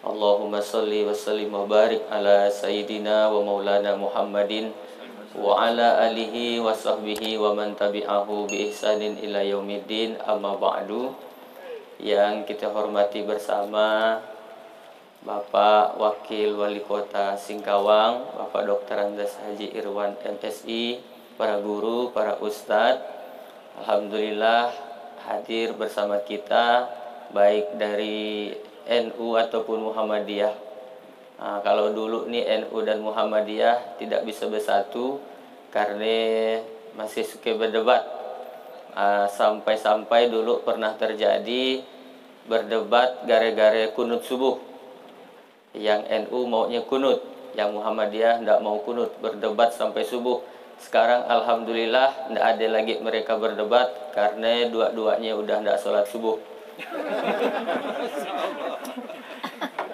Allahumma salli wa sallim wa barik ala sayyidina wa maulana Muhammadin wa ala alihi wa sahbihi wa man tabi'ahu bi ihsanin ila yaumiddin, amma ba'du. Yang kita hormati bersama Bapak Wakil Wali Kota Singkawang, Bapak Dr. Andes Haji Irwan MSI, para guru, para ustadz, alhamdulillah hadir bersama kita baik dari NU ataupun Muhammadiyah. Nah, kalau dulu nih NU dan Muhammadiyah tidak bisa bersatu karena masih suka berdebat. Sampai-sampai dulu pernah terjadi berdebat gara-gara kunut subuh. Yang NU maunya kunut, yang Muhammadiyah tidak mau kunut, berdebat sampai subuh. Sekarang alhamdulillah tidak ada lagi mereka berdebat karena dua-duanya udah tidak sholat subuh.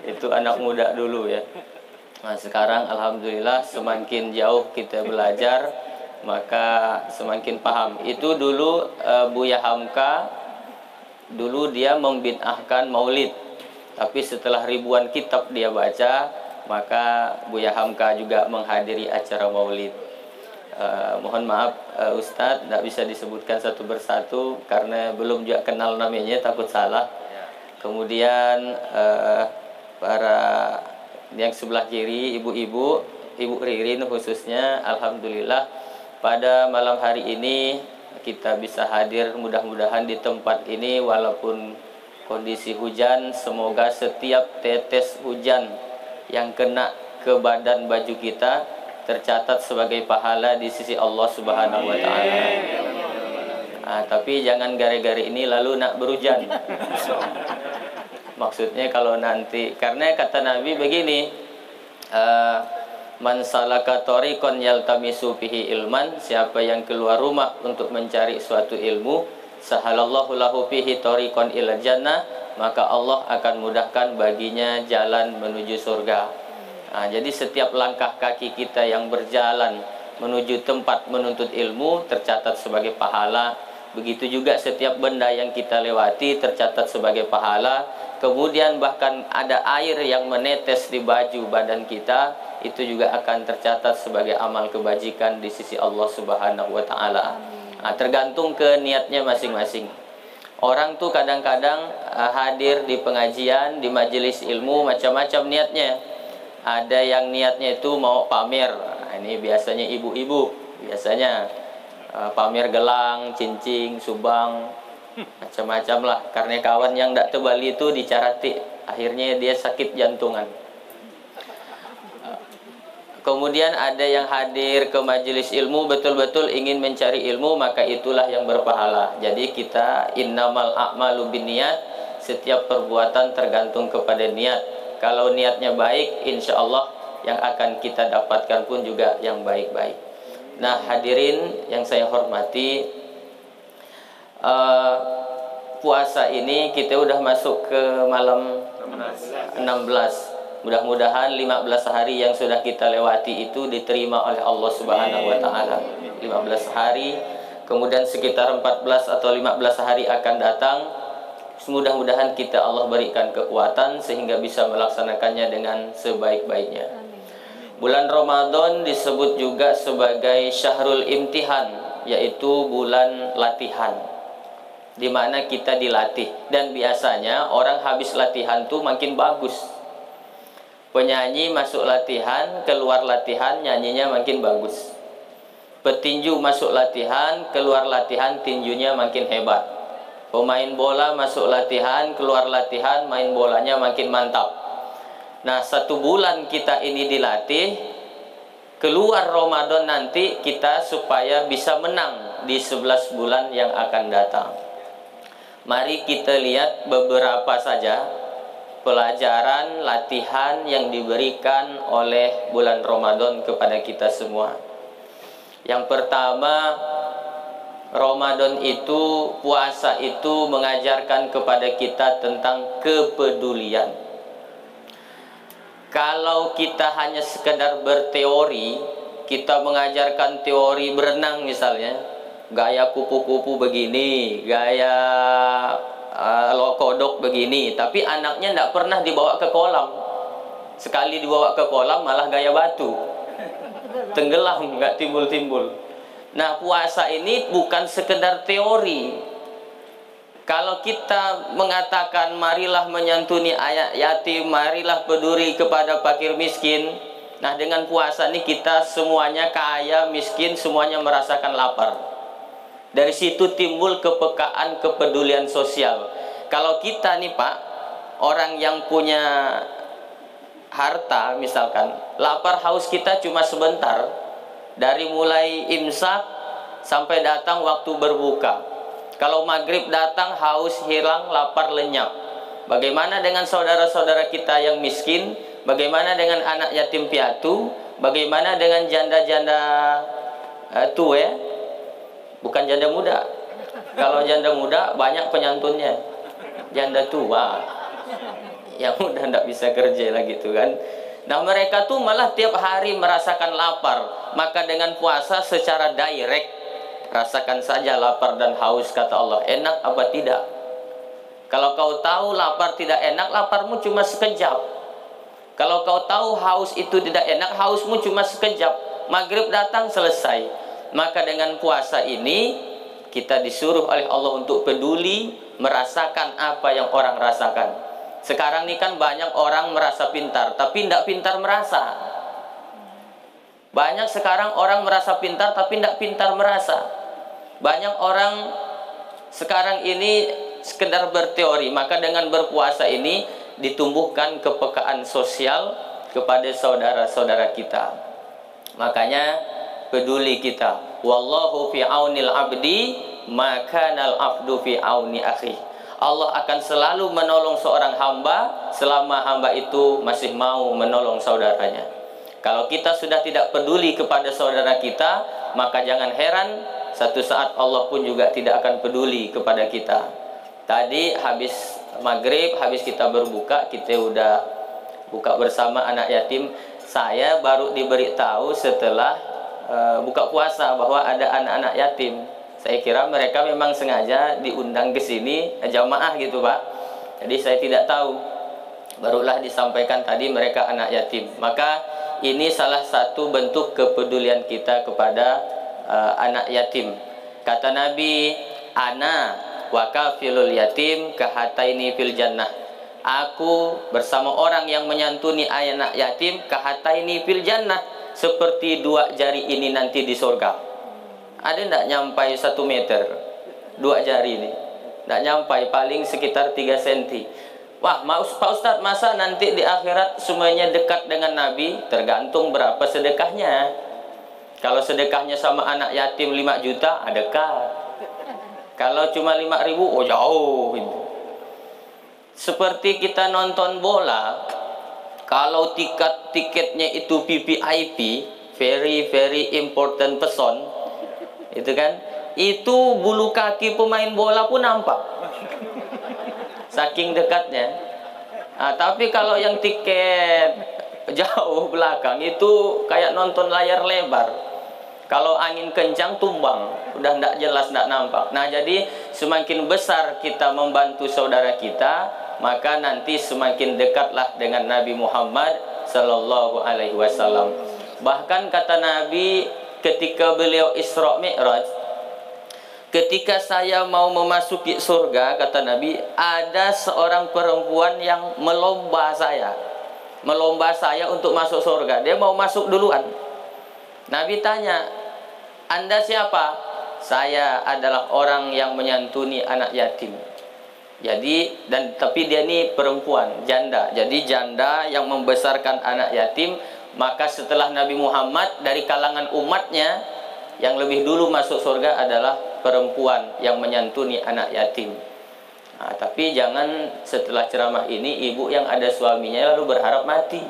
Itu anak muda dulu ya. Nah, sekarang alhamdulillah semakin jauh kita belajar maka semakin paham. Itu dulu Buya Hamka dulu dia membid'ahkan maulid. Tapi setelah ribuan kitab dia baca, maka Buya Hamka juga menghadiri acara maulid. Mohon maaf Ustadz, tidak bisa disebutkan satu persatu karena belum juga kenal namanya, takut salah. Kemudian para yang sebelah kiri, ibu-ibu, Ibu Ririn khususnya, alhamdulillah pada malam hari ini kita bisa hadir mudah-mudahan di tempat ini walaupun kondisi hujan. Semoga setiap tetes hujan yang kena ke badan baju kita tercatat sebagai pahala di sisi Allah Subhanahu wa taala. Tapi jangan gara-gara ini lalu nak berhujan. Maksudnya kalau nanti, karena kata Nabi begini, man salaka tariqan yaltamisu fihi ilman, siapa yang keluar rumah untuk mencari suatu ilmu, sahalallahu lahu fihi tariqan ila jannah, maka Allah akan mudahkan baginya jalan menuju surga. Jadi setiap langkah kaki kita yang berjalan menuju tempat menuntut ilmu tercatat sebagai pahala. Begitu juga setiap benda yang kita lewati tercatat sebagai pahala. Kemudian bahkan ada air yang menetes di baju badan kita, itu juga akan tercatat sebagai amal kebajikan di sisi Allah Subhanahu wa taala. Tergantung ke niatnya masing-masing. Orang tuh kadang-kadang hadir di pengajian, di majelis ilmu macam-macam niatnya. Ada yang niatnya itu mau pamer. Ini biasanya ibu-ibu, biasanya pamer gelang, cincin, subang, macam-macam lah. Karena kawan yang tidak tebal itu dicarati, akhirnya dia sakit jantungan. Kemudian ada yang hadir ke majelis ilmu betul-betul ingin mencari ilmu, maka itulah yang berpahala. Jadi kita innamal a'malu binniyat, setiap perbuatan tergantung kepada niat. Kalau niatnya baik, insya Allah yang akan kita dapatkan pun juga yang baik-baik. Nah, hadirin yang saya hormati, puasa ini kita udah masuk ke malam 16. Mudah-mudahan 15 hari yang sudah kita lewati itu diterima oleh Allah Subhanahu wa taala. 15 hari, kemudian sekitar 14 atau 15 hari akan datang. Mudah-mudahan kita Allah berikan kekuatan sehingga bisa melaksanakannya dengan sebaik-baiknya. Bulan Ramadan disebut juga sebagai Syahrul Imtihan, yaitu bulan latihan, di mana kita dilatih. Dan biasanya orang habis latihan tuh makin bagus. Penyanyi masuk latihan, keluar latihan nyanyinya makin bagus. Petinju masuk latihan, keluar latihan tinjunya makin hebat. Pemain bola masuk latihan, keluar latihan, main bolanya makin mantap. Nah, 1 bulan kita ini dilatih, keluar Ramadan nanti kita supaya bisa menang di 11 bulan yang akan datang. Mari kita lihat beberapa saja pelajaran latihan yang diberikan oleh bulan Ramadan kepada kita semua. Yang pertama, Ramadan itu, puasa itu mengajarkan kepada kita tentang kepedulian. Kalau kita hanya sekedar berteori, kita mengajarkan teori berenang misalnya, gaya kupu-kupu begini, gaya kodok begini, tapi anaknya tidak pernah dibawa ke kolam. Sekali dibawa ke kolam malah gaya batu, tenggelam, nggak timbul-timbul. Nah, puasa ini bukan sekedar teori. Kalau kita mengatakan marilah menyantuni anak yatim, marilah peduli kepada fakir miskin, nah dengan puasa ini kita semuanya kaya, miskin, semuanya merasakan lapar. Dari situ timbul kepekaan, kepedulian sosial. Kalau kita nih Pak, orang yang punya harta misalkan, lapar haus kita cuma sebentar, dari mulai imsak sampai datang waktu berbuka. Kalau maghrib datang haus hilang, lapar lenyap. Bagaimana dengan saudara-saudara kita yang miskin? Bagaimana dengan anak yatim piatu? Bagaimana dengan janda-janda tua? Bukan janda muda. Kalau janda muda banyak penyantunnya. Janda tua yang udah tidak bisa kerja lagi gitu kan. Nah, mereka tuh malah tiap hari merasakan lapar. Maka dengan puasa secara direct, rasakan saja lapar dan haus, kata Allah. Enak apa tidak? Kalau kau tahu lapar tidak enak, laparmu cuma sekejap. Kalau kau tahu haus itu tidak enak, hausmu cuma sekejap. Maghrib datang, selesai. Maka dengan puasa ini kita disuruh oleh Allah untuk peduli, merasakan apa yang orang rasakan. Sekarang ini kan banyak orang merasa pintar, tapi tidak pintar merasa. Banyak sekarang orang merasa pintar, tapi tidak pintar merasa. Banyak orang sekarang ini sekedar berteori. Maka dengan berpuasa ini ditumbuhkan kepekaan sosial kepada saudara-saudara kita. Makanya peduli kita. Wallahu fi aunil abdi makanal abdu fi auni akhi. Allah akan selalu menolong seorang hamba selama hamba itu masih mau menolong saudaranya. Kalau kita sudah tidak peduli kepada saudara kita, maka jangan heran satu saat Allah pun juga tidak akan peduli kepada kita. Tadi habis maghrib, habis kita berbuka, kita udah buka bersama anak yatim. Saya baru diberitahu setelah buka puasa bahwa ada anak-anak yatim. Saya kira mereka memang sengaja diundang ke sini jamaah gitu Pak. Jadi saya tidak tahu. Barulah disampaikan tadi mereka anak yatim. Maka ini salah satu bentuk kepedulian kita kepada anak yatim. Kata Nabi, ana wa kafilul yatim kahataini fil jannah. Aku bersama orang yang menyantuni anak yatim kahataini fil jannah, seperti dua jari ini nanti di surga. Ada tidak nyampai 1 meter? Dua jari ini tidak nyampai, paling sekitar 3 cm. Wah, Pak Ustadz, masa nanti di akhirat semuanya dekat dengan Nabi? Tergantung berapa sedekahnya. Kalau sedekahnya sama anak yatim 5 juta, dekat. Kalau cuma 5.000, oh jauh. Seperti kita nonton bola, kalau tiketnya itu VVIP, very important person, itu kan, itu bulu kaki pemain bola pun nampak, saking dekatnya. Nah, tapi kalau yang tiket jauh belakang itu kayak nonton layar lebar. Kalau angin kencang tumbang, udah tidak jelas, tidak nampak. Nah, jadi semakin besar kita membantu saudara kita, maka nanti semakin dekatlah dengan Nabi Muhammad Sallallahu Alaihi Wasallam. Bahkan kata Nabi ketika beliau Isra Mi'raj, ketika saya mau memasuki surga, kata Nabi, ada seorang perempuan yang melomba saya untuk masuk surga. Dia mau masuk duluan. Nabi tanya, Anda siapa? Saya adalah orang yang menyantuni anak yatim. Jadi, tapi dia ini perempuan, janda. Jadi janda yang membesarkan anak yatim. Maka setelah Nabi Muhammad, dari kalangan umatnya yang lebih dulu masuk surga adalah perempuan yang menyantuni anak yatim. Nah, tapi jangan setelah ceramah ini ibu yang ada suaminya lalu berharap mati.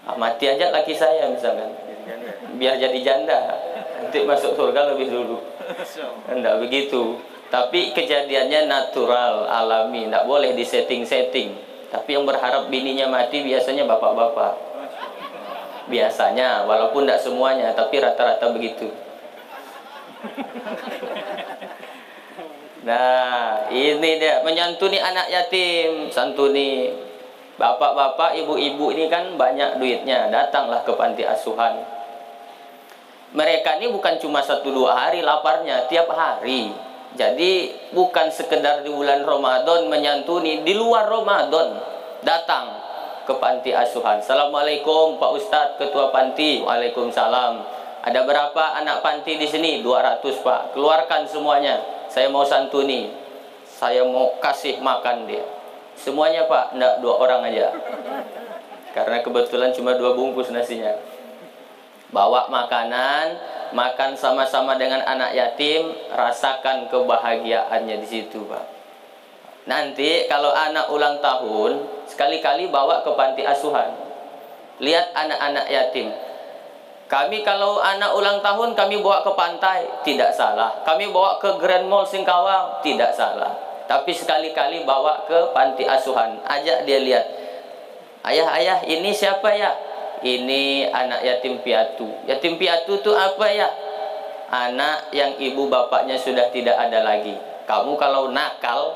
Mati aja laki saya misalkan, biar jadi janda, nanti masuk surga lebih dulu. Enggak begitu. Tapi kejadiannya natural, alami, tidak boleh disetting-setting. Tapi yang berharap bininya mati biasanya bapak-bapak. Biasanya, walaupun tidak semuanya, tapi rata-rata begitu. Nah, ini dia menyantuni anak yatim, santuni. Bapak-bapak, ibu-ibu ini kan banyak duitnya, datanglah ke panti asuhan. Mereka ini bukan cuma 1-2 hari laparnya, tiap hari. Jadi bukan sekedar di bulan Ramadan menyantuni, di luar Ramadan datang ke panti asuhan. Assalamualaikum Pak Ustadz, Ketua Panti. Waalaikumsalam. Ada berapa anak panti di sini? 200 Pak. Keluarkan semuanya. Saya mau santuni. Saya mau kasih makan dia. Semuanya Pak, enggak 2 orang aja. Karena kebetulan cuma 2 bungkus nasinya. Bawa makanan, makan sama-sama dengan anak yatim, rasakan kebahagiaannya di situ Pak. Nanti kalau anak ulang tahun, sekali-kali bawa ke panti asuhan. Lihat anak-anak yatim. Kami kalau anak ulang tahun kami bawa ke pantai, tidak salah. Kami bawa ke Grand Mall Singkawang, tidak salah. Tapi sekali-kali bawa ke panti asuhan, ajak dia lihat. Ayah, ini siapa ya? Ini anak yatim piatu. Yatim piatu itu apa ya? Anak yang ibu bapaknya sudah tidak ada lagi. Kamu kalau nakal,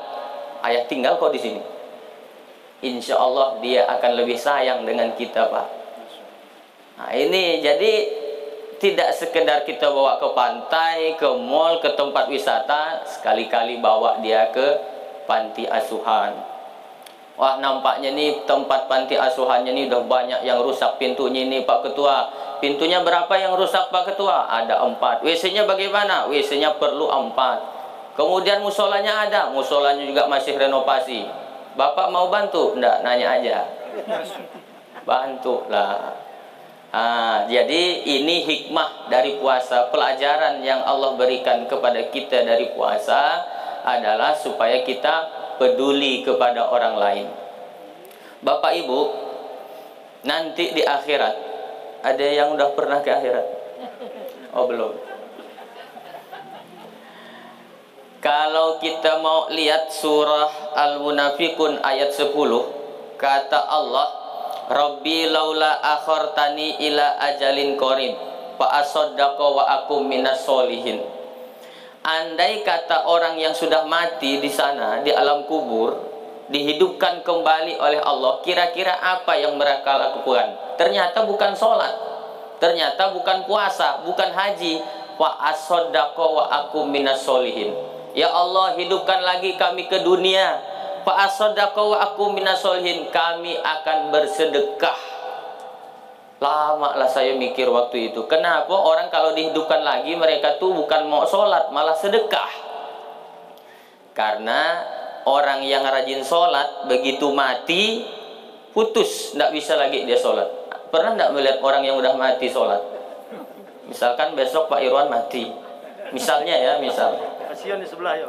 ayah tinggal kok di sini. Insya Allah dia akan lebih sayang dengan kita Pak. Nah ini jadi tidak sekedar kita bawa ke pantai, ke mall, ke tempat wisata, sekali-kali bawa dia ke panti asuhan. Wah nampaknya nih tempat panti asuhannya nih udah banyak yang rusak pintunya ini Pak Ketua. Pintunya berapa yang rusak Pak Ketua? Ada 4. WC-nya bagaimana? WC-nya perlu 4. Kemudian musolanya ada, musolanya juga masih renovasi. Bapak mau bantu? Enggak, nanya aja. Bantu lah. Jadi ini hikmah dari puasa. Pelajaran yang Allah berikan kepada kita dari puasa adalah supaya kita peduli kepada orang lain. Bapak Ibu, nanti di akhirat, ada yang udah pernah ke akhirat? Oh belum. Kalau kita mau lihat surah Al-Munafiqun ayat 10, kata Allah, Rabbi laula akhartani ila ajalin qarib fa asaddaqa wa akum minas solihin. Andai kata orang yang sudah mati di sana di alam kubur dihidupkan kembali oleh Allah, kira-kira apa yang mereka lakukan? Ternyata bukan sholat, ternyata bukan puasa, bukan haji. Fa asaddaqa wa akum minas solihin. Ya Allah, hidupkan lagi kami ke dunia. Fa asaddaqa wa akum minas solihin, kami akan bersedekah. Lama lah saya mikir waktu itu, kenapa orang kalau dihidupkan lagi mereka tuh bukan mau sholat, malah sedekah. Karena orang yang rajin sholat begitu mati putus, tidak bisa lagi dia sholat. Pernah tidak melihat orang yang udah mati sholat? Misalkan besok Pak Irwan mati, misalnya ya, misal. Kasihan di sebelah ya.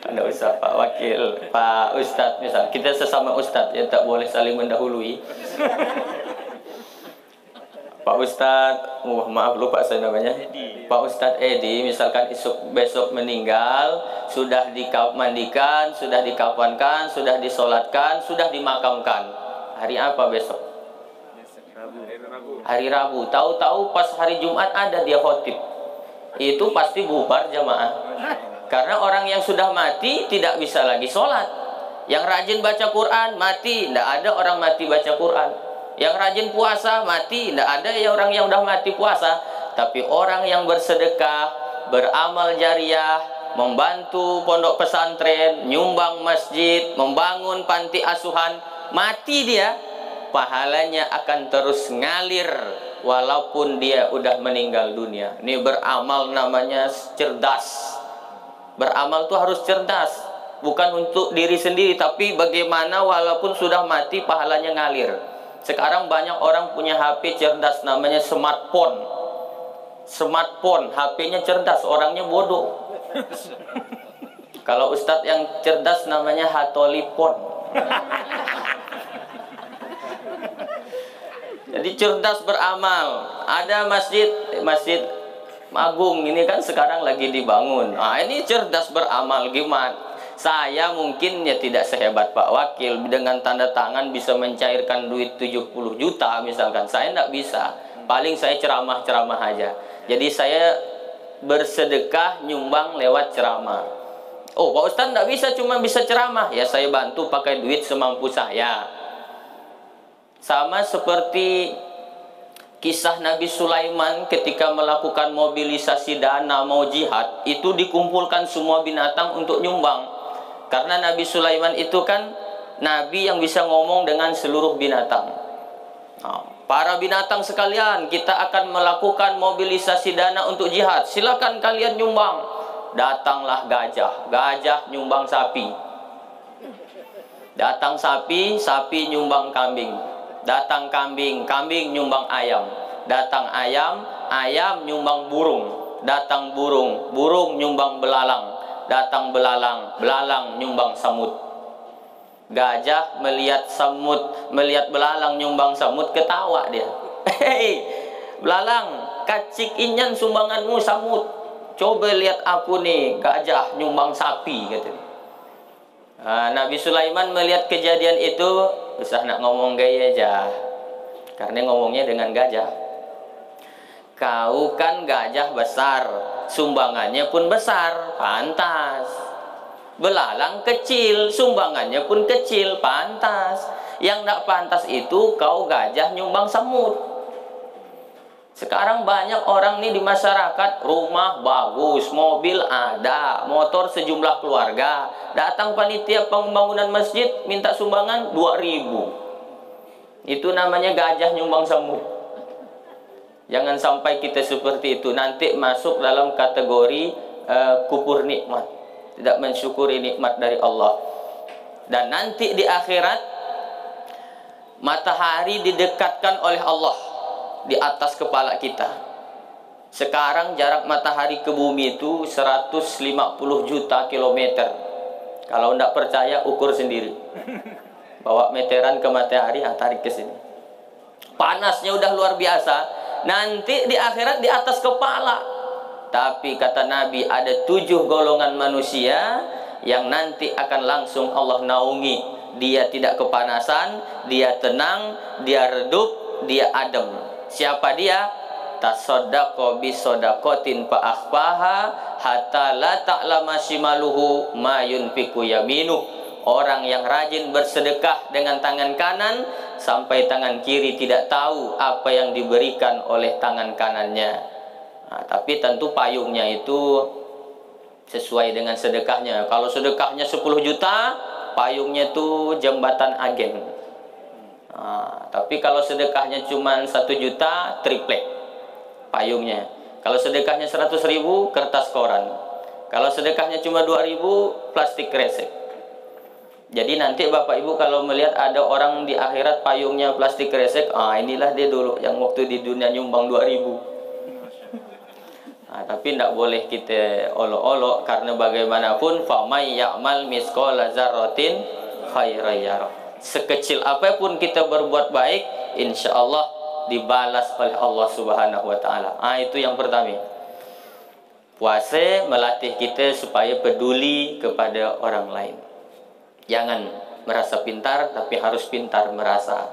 Tidak usah Pak Wakil, Pak Ustadz misal. Kita sesama Ustadz ya, tak boleh saling mendahului. Pak Ustadz, maaf lupa saya namanya, Pak Ustadz Edi, misalkan besok meninggal, sudah dimandikan, sudah dikafankan, sudah disolatkan, sudah dimakamkan. Hari apa besok? Hari Rabu. Tahu-tahu pas hari Jumat ada dia khotib. Itu pasti bubar jamaah. Karena orang yang sudah mati tidak bisa lagi sholat. Yang rajin baca Quran mati, tidak ada orang mati baca Quran. Yang rajin puasa mati, tidak ada ya orang yang udah mati puasa. Tapi orang yang bersedekah, beramal jariah, membantu pondok pesantren, nyumbang masjid, membangun panti asuhan, mati dia, pahalanya akan terus ngalir walaupun dia udah meninggal dunia. Ini beramal namanya cerdas. Beramal tuh harus cerdas, bukan untuk diri sendiri, tapi bagaimana walaupun sudah mati pahalanya ngalir. Sekarang banyak orang punya HP cerdas namanya smartphone. Smartphone, HP-nya cerdas, orangnya bodoh. Kalau ustadz yang cerdas namanya hatolipon. Jadi cerdas beramal. Ada masjid Agung ini kan sekarang lagi dibangun. Nah ini cerdas beramal gimana? Saya mungkin ya tidak sehebat Pak Wakil, dengan tanda tangan bisa mencairkan duit 70 juta misalkan. Saya tidak bisa. Paling saya ceramah-ceramah aja. Jadi saya bersedekah nyumbang lewat ceramah. Oh, Pak Ustadz nggak bisa, cuma bisa ceramah. Ya saya bantu pakai duit semampu saya. Sama seperti kisah Nabi Sulaiman ketika melakukan mobilisasi dana mau jihad, itu dikumpulkan semua binatang untuk nyumbang. Karena Nabi Sulaiman itu kan nabi yang bisa ngomong dengan seluruh binatang. Nah, para binatang sekalian, kita akan melakukan mobilisasi dana untuk jihad. Silakan kalian nyumbang. Datanglah gajah, gajah nyumbang sapi. Datang sapi, sapi nyumbang kambing. Datang kambing, kambing nyumbang ayam. Datang ayam, ayam nyumbang burung. Datang burung, burung nyumbang belalang. Datang belalang, belalang nyumbang samut. Gajah melihat samut, melihat belalang nyumbang samut, ketawa dia. Hei, belalang, kacik inyan sumbanganmu samut. Coba lihat aku nih, gajah nyumbang sapi, katanya. Nabi Sulaiman melihat kejadian itu, usah nak ngomong gaya aja, karena ngomongnya dengan gajah. Kau kan gajah besar, sumbangannya pun besar, pantas. Belalang kecil, sumbangannya pun kecil, pantas. Yang tidak pantas itu kau gajah nyumbang semut. Sekarang banyak orang nih di masyarakat, rumah bagus, mobil ada, motor sejumlah keluarga. Datang panitia pembangunan masjid minta sumbangan 2.000. Itu namanya gajah nyumbang semut. Jangan sampai kita seperti itu, nanti masuk dalam kategori kufur nikmat, tidak mensyukuri nikmat dari Allah. Dan nanti di akhirat matahari didekatkan oleh Allah di atas kepala kita. Sekarang jarak matahari ke bumi itu 150 juta kilometer. Kalau tidak percaya ukur sendiri. Bawa meteran ke matahari, tarik ke sini. Panasnya udah luar biasa. Nanti di akhirat di atas kepala. Tapi kata Nabi, ada 7 golongan manusia yang nanti akan langsung Allah naungi. Dia tidak kepanasan, dia tenang, dia redup, dia adem. Siapa dia? Tasaddaqa bisadaqatin fa akhfaha hatta la ta'lama shimaluhu ma yunfiqu yaminuh. Orang yang rajin bersedekah dengan tangan kanan sampai tangan kiri tidak tahu apa yang diberikan oleh tangan kanannya. Tapi tentu payungnya itu sesuai dengan sedekahnya. Kalau sedekahnya 10 juta, payungnya itu jembatan agen. Tapi kalau sedekahnya cuma 1 juta, triplek payungnya. Kalau sedekahnya 100.000, kertas koran. Kalau sedekahnya cuma 2.000, plastik kresek. Jadi nanti Bapak Ibu kalau melihat ada orang di akhirat payungnya plastik kresek, inilah dia dulu yang waktu di dunia nyumbang 2.000. Tapi tidak boleh kita olok-olok, karena bagaimanapun famay ya'mal misqala dzarratin khairan yarah. Sekecil apapun kita berbuat baik, insya Allah dibalas oleh Allah Subhanahu wa Ta'ala. Itu yang pertama. Puasa melatih kita supaya peduli kepada orang lain. Jangan merasa pintar, tapi harus pintar merasa.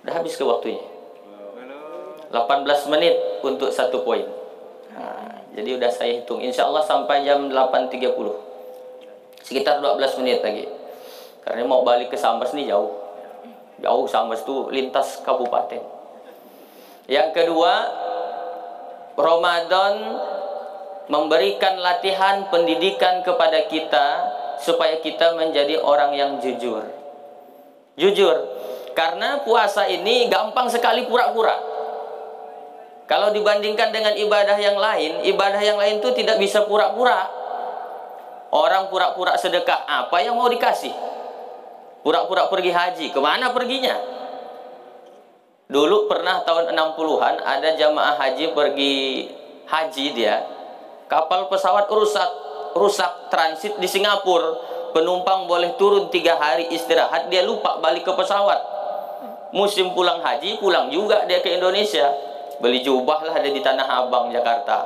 Udah habis ke waktunya. 18 menit untuk 1 poin. Jadi udah saya hitung. Insya Allah sampai jam 8.30. Sekitar 12 menit lagi. Karena mau balik ke Sambas nih jauh. Jauh, Sambas itu lintas kabupaten. Yang kedua, Ramadan memberikan latihan pendidikan kepada kita supaya kita menjadi orang yang jujur. Jujur. Karena puasa ini gampang sekali pura-pura. Kalau dibandingkan dengan ibadah yang lain itu tidak bisa pura-pura. Orang pura-pura sedekah, apa yang mau dikasih? Pura-pura pergi haji, kemana perginya? Dulu pernah tahun 60-an ada jamaah haji pergi haji dia. Kapal pesawat rusak transit di Singapura. Penumpang boleh turun 3 hari istirahat, dia lupa balik ke pesawat. Musim pulang haji, pulang juga dia ke Indonesia. Beli jubah lah dia di Tanah Abang, Jakarta.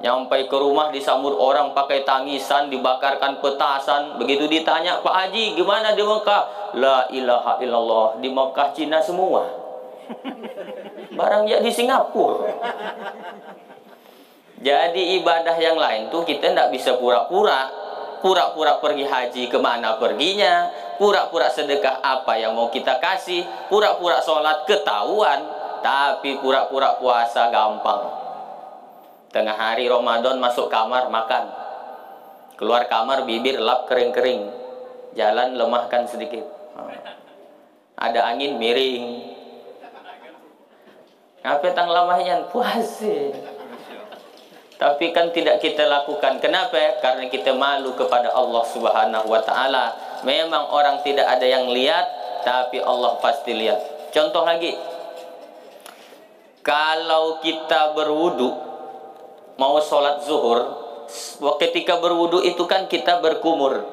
Nyampai ke rumah disambut orang pakai tangisan, dibakarkan petasan. Begitu ditanya, Pak Haji gimana di Mekah? La ilaha illallah, di Mekah Cina semua. Barang ya di Singapura. Jadi ibadah yang lain tuh kita tidak bisa pura-pura pergi haji, kemana perginya, pura-pura sedekah apa yang mau kita kasih, pura-pura sholat ketahuan, tapi pura-pura puasa gampang. Tengah hari Ramadan masuk kamar makan, keluar kamar bibir lap kering-kering, jalan lemahkan sedikit, ada angin miring. Apa tang lamahnya puasa? Tapi kan tidak kita lakukan. Kenapa? Karena kita malu kepada Allah Subhanahu wa taala. Memang orang tidak ada yang lihat, tapi Allah pasti lihat. Contoh lagi. Kalau kita berwudu mau sholat zuhur, ketika berwudu itu kan kita berkumur.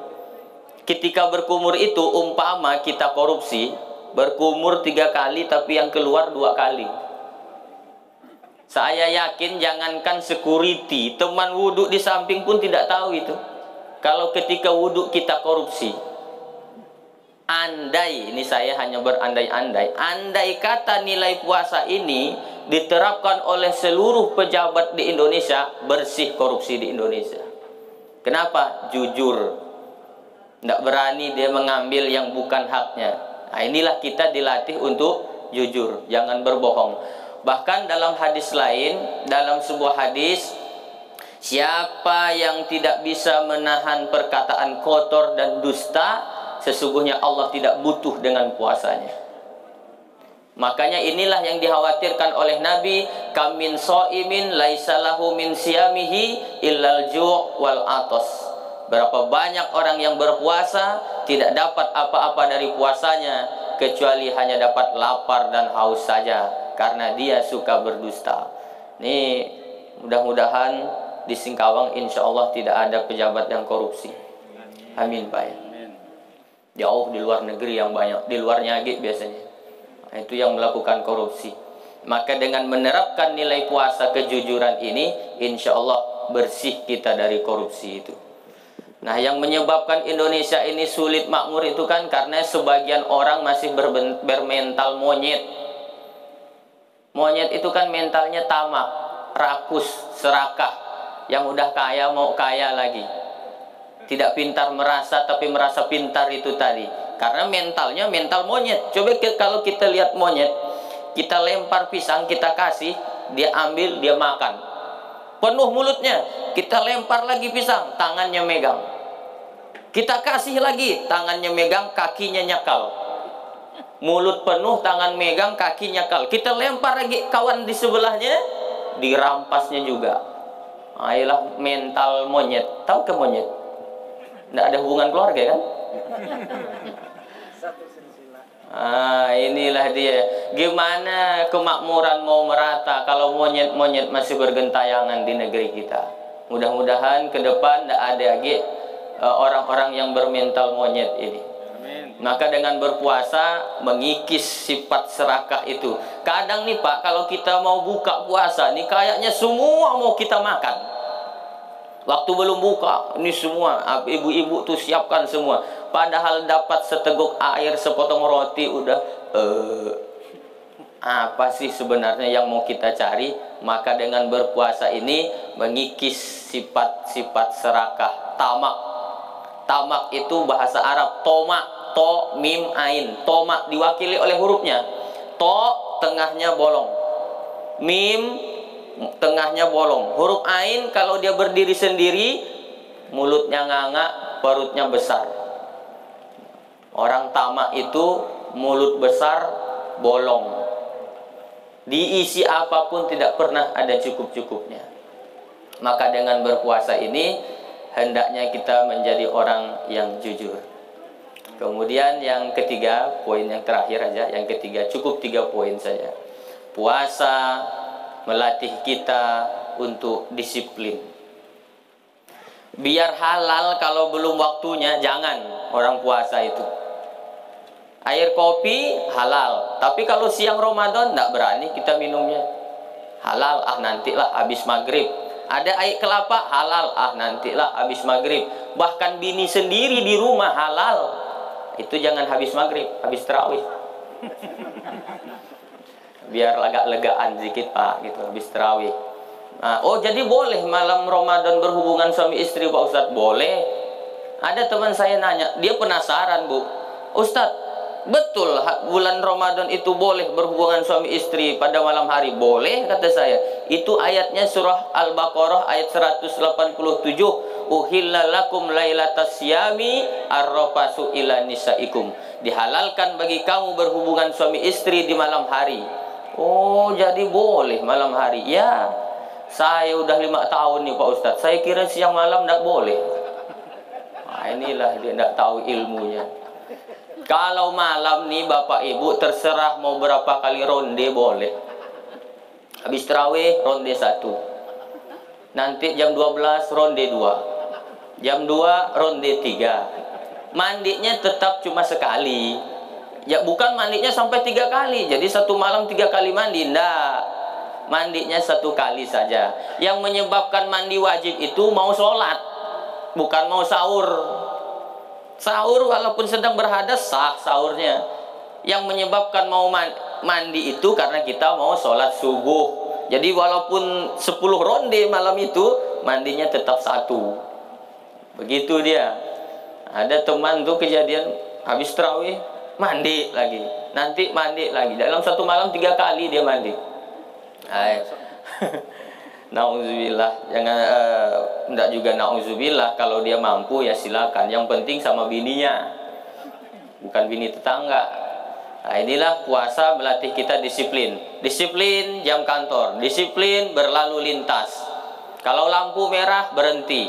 Ketika berkumur itu umpama kita korupsi, berkumur 3 kali tapi yang keluar 2 kali. Saya yakin jangankan security, teman wudhu di samping pun tidak tahu itu. Kalau ketika wudhu kita korupsi. Andai, ini saya hanya berandai-andai, andai kata nilai puasa ini diterapkan oleh seluruh pejabat di Indonesia, bersih korupsi di Indonesia. Kenapa? Jujur. Tidak berani dia mengambil yang bukan haknya. Nah, inilah kita dilatih untuk jujur, jangan berbohong. Bahkan dalam hadis lain, dalam sebuah hadis, siapa yang tidak bisa menahan perkataan kotor dan dusta, sesungguhnya Allah tidak butuh dengan puasanya. Makanya inilah yang dikhawatirkan oleh Nabi, kam min shaimin laisa lahu min siyamihi illal ju' wal atas. Berapa banyak orang yang berpuasa tidak dapat apa-apa dari puasanya kecuali hanya dapat lapar dan haus saja, karena dia suka berdusta. Ini mudah-mudahan di Singkawang insya Allah tidak ada pejabat yang korupsi. Amin Pak ya. Jauh di luar negeri yang banyak, di luar Nyagi biasanya. Nah, itu yang melakukan korupsi. Maka dengan menerapkan nilai puasa kejujuran ini, insya Allah bersih kita dari korupsi itu. Nah, yang menyebabkan Indonesia ini sulit makmur itu kan karena sebagian orang masih bermental monyet. Monyet itu kan mentalnya tamak, rakus, serakah. Yang udah kaya mau kaya lagi. Tidak pintar merasa, tapi merasa pintar itu tadi. Karena mentalnya mental monyet. Coba kalau kita lihat monyet, kita lempar pisang, kita kasih, dia ambil, dia makan. Penuh mulutnya, kita lempar lagi pisang, tangannya megang. Kita kasih lagi, tangannya megang, kakinya nyakal. Mulut penuh, tangan megang, kaki nyakal. Kita lempar lagi, kawan di sebelahnya, dirampasnya juga. Ayolah mental monyet. Tahu ke monyet? Tidak ada hubungan keluarga kan? Inilah dia. Gimana kemakmuran mau merata kalau monyet-monyet masih bergentayangan di negeri kita. Mudah-mudahan ke depan tidak ada lagi orang-orang yang bermental monyet ini. Amin. Maka dengan berpuasa mengikis sifat serakah itu. Kadang nih Pak, kalau kita mau buka puasa nih kayaknya semua mau kita makan. Waktu belum buka, ini semua ibu-ibu tuh siapkan semua. Padahal dapat seteguk air, sepotong roti udah apa sih sebenarnya yang mau kita cari? Maka dengan berpuasa ini mengikis sifat-sifat serakah, tamak. Tamak itu bahasa Arab tomak, to mim ain. Tomak diwakili oleh hurufnya. To tengahnya bolong. Mim tengahnya bolong. Huruf ain kalau dia berdiri sendiri, mulutnya nganga, perutnya besar. Orang tamak itu mulut besar, bolong. Diisi apapun tidak pernah ada cukup-cukupnya. Maka dengan berpuasa ini hendaknya kita menjadi orang yang jujur. Kemudian yang ketiga, poin yang terakhir aja, yang ketiga, cukup 3 poin saja. Puasa melatih kita untuk disiplin. Biar halal kalau belum waktunya, jangan orang puasa itu. Air kopi halal, tapi kalau siang Ramadan tidak berani kita minumnya. Halal, nantilah habis maghrib. Ada air kelapa halal, nantilah habis maghrib. Bahkan bini sendiri di rumah halal, itu jangan habis maghrib, habis tarawih. Biar agak legaan sedikit Pak, gitu habis tarawih. Nah, oh jadi boleh malam Ramadan berhubungan suami istri Pak Ustadz? Boleh. Ada teman saya nanya, dia penasaran Bu, Ustadz, betul bulan Ramadan itu boleh berhubungan suami istri pada malam hari? Boleh, kata saya. Itu ayatnya surah Al-Baqarah ayat 187. Uhilla lakum lailatas siyami arrafasu ila nisaikum. Dihalalkan bagi kamu berhubungan suami istri di malam hari. Oh, jadi boleh malam hari. Ya, saya udah 5 tahun nih Pak Ustadz. Saya kira siang malam tidak boleh. Nah, inilah dia tidak tahu ilmunya. Kalau malam nih Bapak Ibu terserah mau berapa kali ronde boleh. Habis tarawih ronde 1. Nanti jam 12 ronde 2. Jam 2 ronde 3. Mandinya tetap cuma sekali. Ya bukan mandinya sampai 3 kali. Jadi satu malam 3 kali mandi. Enggak. Mandinya 1 kali saja. Yang menyebabkan mandi wajib itu mau sholat, bukan mau sahur. Sahur walaupun sedang berhadas sah sahurnya. Yang menyebabkan mau mandi itu karena kita mau sholat subuh. Jadi walaupun 10 ronde malam itu mandinya tetap 1. Begitu dia. Ada teman tuh kejadian habis tarawih mandi lagi, nanti mandi lagi. Dalam satu malam 3 kali dia mandi. Nauzubillah, jangan enggak juga nauzubillah. Kalau dia mampu ya silakan. Yang penting sama bininya, bukan bini tetangga. Nah, inilah puasa melatih kita disiplin. Disiplin jam kantor, disiplin berlalu lintas. Kalau lampu merah berhenti.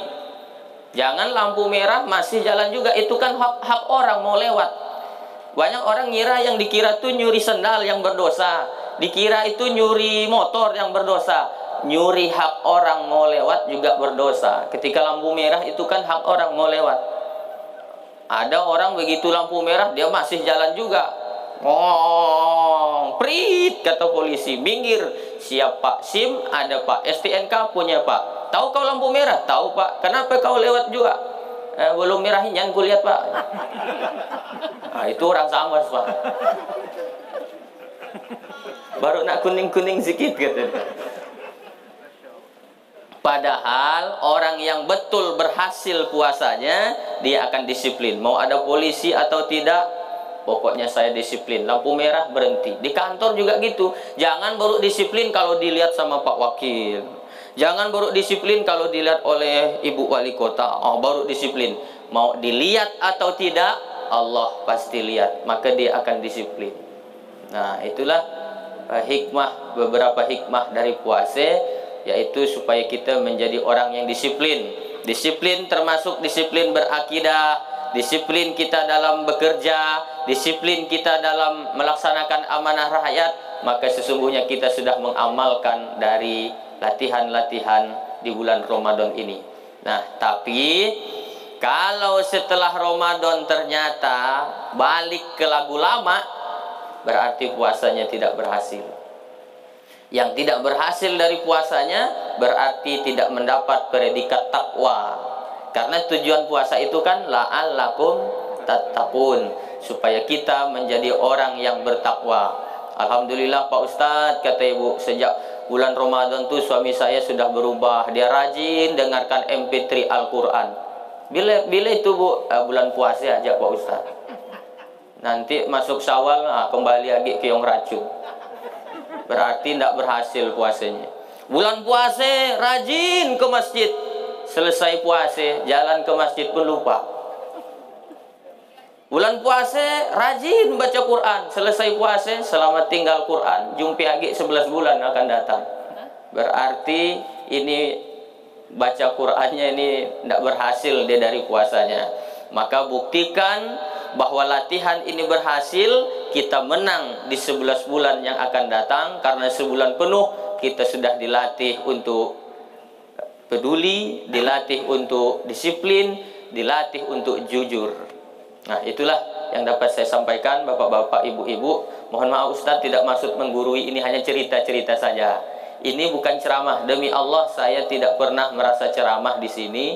Jangan lampu merah masih jalan juga. Itu kan hak orang mau lewat. Banyak orang ngira yang dikira tuh nyuri sendal yang berdosa, dikira itu nyuri motor yang berdosa. Nyuri hak orang mau lewat juga berdosa. Ketika lampu merah itu kan hak orang mau lewat. Ada orang begitu lampu merah dia masih jalan juga. Oh, prit kata polisi, minggir. Siap Pak, SIM ada Pak, STNK punya Pak. Tahu kau lampu merah? Tahu Pak. Kenapa kau lewat juga? Belum merahin jangan kulihat Pak. Nah, itu orang sama Pak. Baru nak kuning-kuning sedikit katanya. Padahal orang yang betul berhasil puasanya, dia akan disiplin. Mau ada polisi atau tidak, pokoknya saya disiplin. Lampu merah berhenti. Di kantor juga gitu. Jangan baru disiplin kalau dilihat sama Pak Wakil. Jangan baru disiplin kalau dilihat oleh Ibu Wali Kota. Oh, baru disiplin. Mau dilihat atau tidak, Allah pasti lihat. Maka dia akan disiplin. Nah, itulah hikmah, beberapa hikmah dari puasa, yaitu supaya kita menjadi orang yang disiplin. Disiplin termasuk disiplin berakidah, disiplin kita dalam bekerja, disiplin kita dalam melaksanakan amanah rakyat. Maka sesungguhnya kita sudah mengamalkan dari latihan-latihan di bulan Ramadan ini. Nah, tapi kalau setelah Ramadan ternyata balik ke lagu lama, berarti puasanya tidak berhasil. Yang tidak berhasil dari puasanya berarti tidak mendapat predikat takwa. Karena tujuan puasa itu kan la'allakum tattaqun, supaya kita menjadi orang yang bertakwa. Alhamdulillah Pak Ustadz, kata Ibu, sejak bulan Ramadan tuh suami saya sudah berubah. Dia rajin dengarkan MP3 Al-Quran. Bila itu Bu, bulan puasa aja Pak Ustadz. Nanti masuk Syawal, kembali lagi ke yang racun. Berarti tidak berhasil puasanya. Bulan puasa rajin ke masjid, selesai puasa jalan ke masjid pun lupa. Bulan puasa rajin baca Quran, selesai puasa selamat tinggal Quran, jumpa lagi 11 bulan akan datang. Berarti ini baca Qurannya ini tidak berhasil dia dari puasanya. Maka buktikan bahwa latihan ini berhasil, kita menang di 11 bulan yang akan datang. Karena sebulan penuh kita sudah dilatih untuk peduli, dilatih untuk disiplin, dilatih untuk jujur. Nah, itulah yang dapat saya sampaikan Bapak-bapak, Ibu-ibu. Mohon maaf Ustadz tidak maksud menggurui, ini hanya cerita-cerita saja. Ini bukan ceramah. Demi Allah saya tidak pernah merasa ceramah di sini.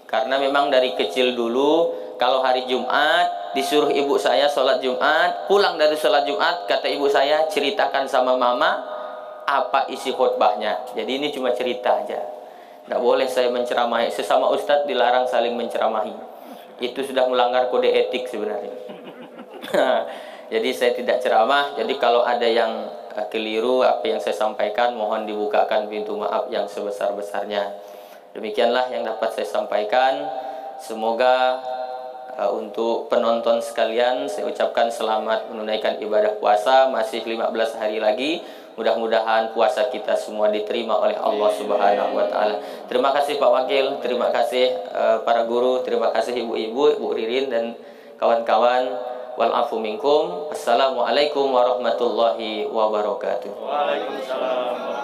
Karena memang dari kecil dulu, kalau hari Jumat disuruh ibu saya sholat Jumat, pulang dari sholat Jumat, kata ibu saya, ceritakan sama mama apa isi khutbahnya. Jadi ini cuma cerita aja. Tidak boleh saya menceramahi. Sesama ustadz dilarang saling menceramahi. Itu sudah melanggar kode etik sebenarnya. Jadi saya tidak ceramah. Jadi kalau ada yang keliru apa yang saya sampaikan, mohon dibukakan pintu maaf yang sebesar-besarnya. Demikianlah yang dapat saya sampaikan. Semoga untuk penonton sekalian saya ucapkan selamat menunaikan ibadah puasa. Masih 15 hari lagi. Mudah-mudahan puasa kita semua diterima oleh Allah Subhanahu wa taala. Terima kasih Pak Wakil, terima kasih para guru, terima kasih ibu-ibu, Bu Ririn dan kawan-kawan. Wal afu minkum. Assalamualaikum warahmatullahi wabarakatuh. Waalaikumsalam.